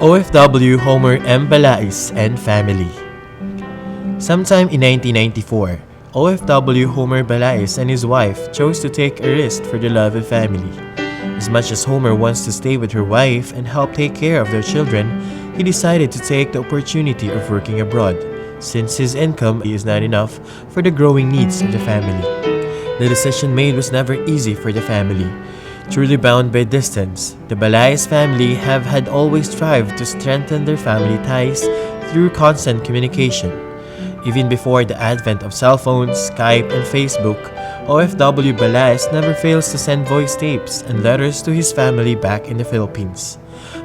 OFW Homer M. Balais and family. Sometime in 1994, OFW Homer Balais and his wife chose to take a risk for the love of family. As much as Homer wants to stay with her wife and help take care of their children, he decided to take the opportunity of working abroad, since his income is not enough for the growing needs of the family. The decision made was never easy for the family. Truly bound by distance, the Balais family had always strived to strengthen their family ties through constant communication. Even before the advent of cell phones, Skype, and Facebook, OFW Balais never fails to send voice tapes and letters to his family back in the Philippines.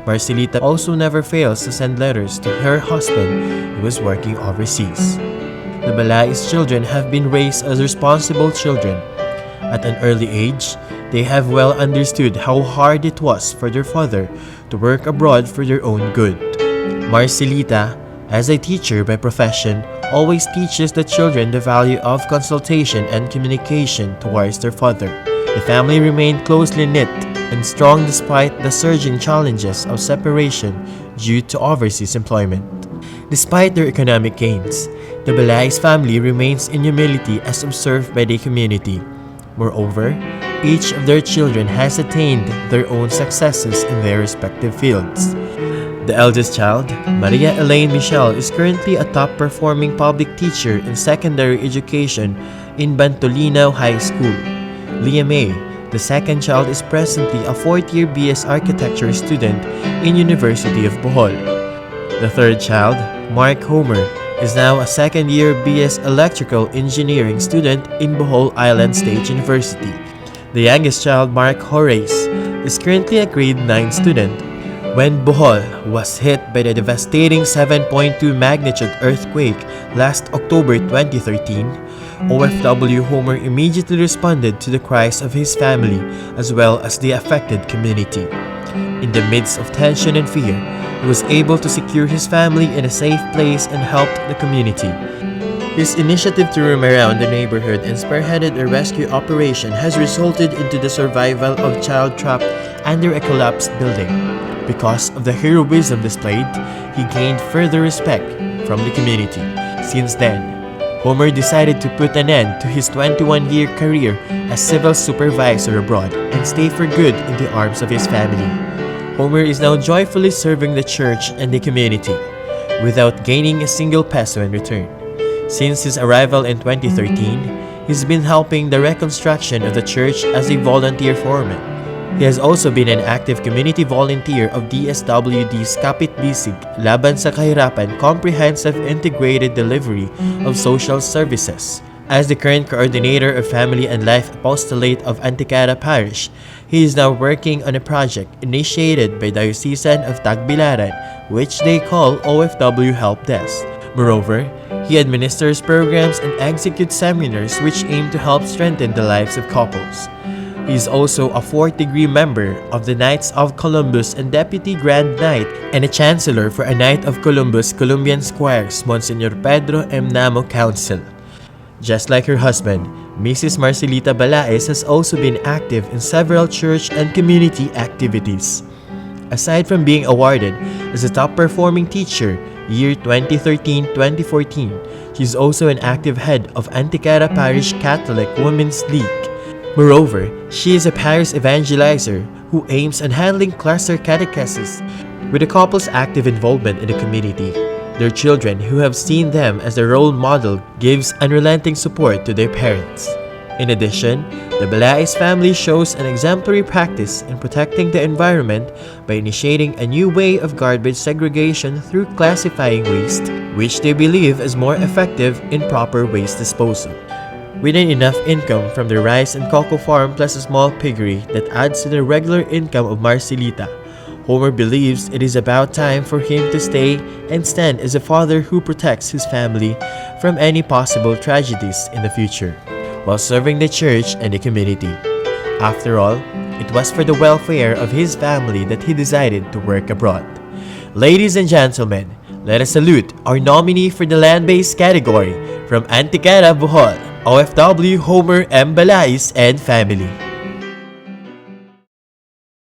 Marcelita also never fails to send letters to her husband who is working overseas. The Balais children have been raised as responsible children. At an early age, they have well understood how hard it was for their father to work abroad for their own good. Marcelita, as a teacher by profession, always teaches the children the value of consultation and communication towards their father. The family remained closely knit and strong despite the surging challenges of separation due to overseas employment. Despite their economic gains, the Balais family remains in humility as observed by the community. Moreover, each of their children has attained their own successes in their respective fields. The eldest child, Maria Elaine Michelle, is currently a top-performing public teacher in secondary education in Bantolinaw High School. Leah May, the second child, is presently a fourth-year BS Architecture student in University of Bohol. The third child, Mark Homer, is now a second-year BS Electrical Engineering student in Bohol Island State University. The youngest child, Mark Horace, is currently a grade 9 student. When Bohol was hit by the devastating 7.2 magnitude earthquake last October 2013, OFW Homer immediately responded to the cries of his family as well as the affected community. In the midst of tension and fear, he was able to secure his family in a safe place and helped the community. His initiative to roam around the neighborhood and spearheaded a rescue operation has resulted into the survival of a child trapped under a collapsed building. Because of the heroism displayed, he gained further respect from the community. Since then, Homer decided to put an end to his 21-year career as civil supervisor abroad and stay for good in the arms of his family. Homer is now joyfully serving the church and the community without gaining a single peso in return. Since his arrival in 2013, he's been helping the reconstruction of the church as a volunteer foreman. He has also been an active community volunteer of DSWD's Kapit Bisig Laban sa Kahirapan Comprehensive Integrated Delivery of Social Services. As the current coordinator of Family and Life Apostolate of Anticara Parish, he is now working on a project initiated by Diocesan of Tagbilaran, which they call OFW Help Desk. Moreover, he administers programs and executes seminars which aim to help strengthen the lives of couples. He is also a 4th-degree member of the Knights of Columbus and Deputy Grand Knight and a Chancellor for a Knight of Columbus Columbian Squires Monsignor Pedro M. Namo Council. Just like her husband, Mrs. Marcelita Balais has also been active in several church and community activities. Aside from being awarded as a top-performing teacher year 2013-2014, she is also an active head of Anticara Parish Catholic Women's League. Moreover, she is a parish evangelizer who aims at handling cluster catechesis. With the couple's active involvement in the community, their children who have seen them as a role model gives unrelenting support to their parents. In addition, the Balais family shows an exemplary practice in protecting the environment by initiating a new way of garbage segregation through classifying waste, which they believe is more effective in proper waste disposal. With enough income from the rice and cocoa farm plus a small piggery that adds to the regular income of Marcelita, Homer believes it is about time for him to stay and stand as a father who protects his family from any possible tragedies in the future, while serving the church and the community. After all, it was for the welfare of his family that he decided to work abroad. Ladies and gentlemen, let us salute our nominee for the Land-Based Category from Anticara, Bohol, OFW Homer M. Balais and family.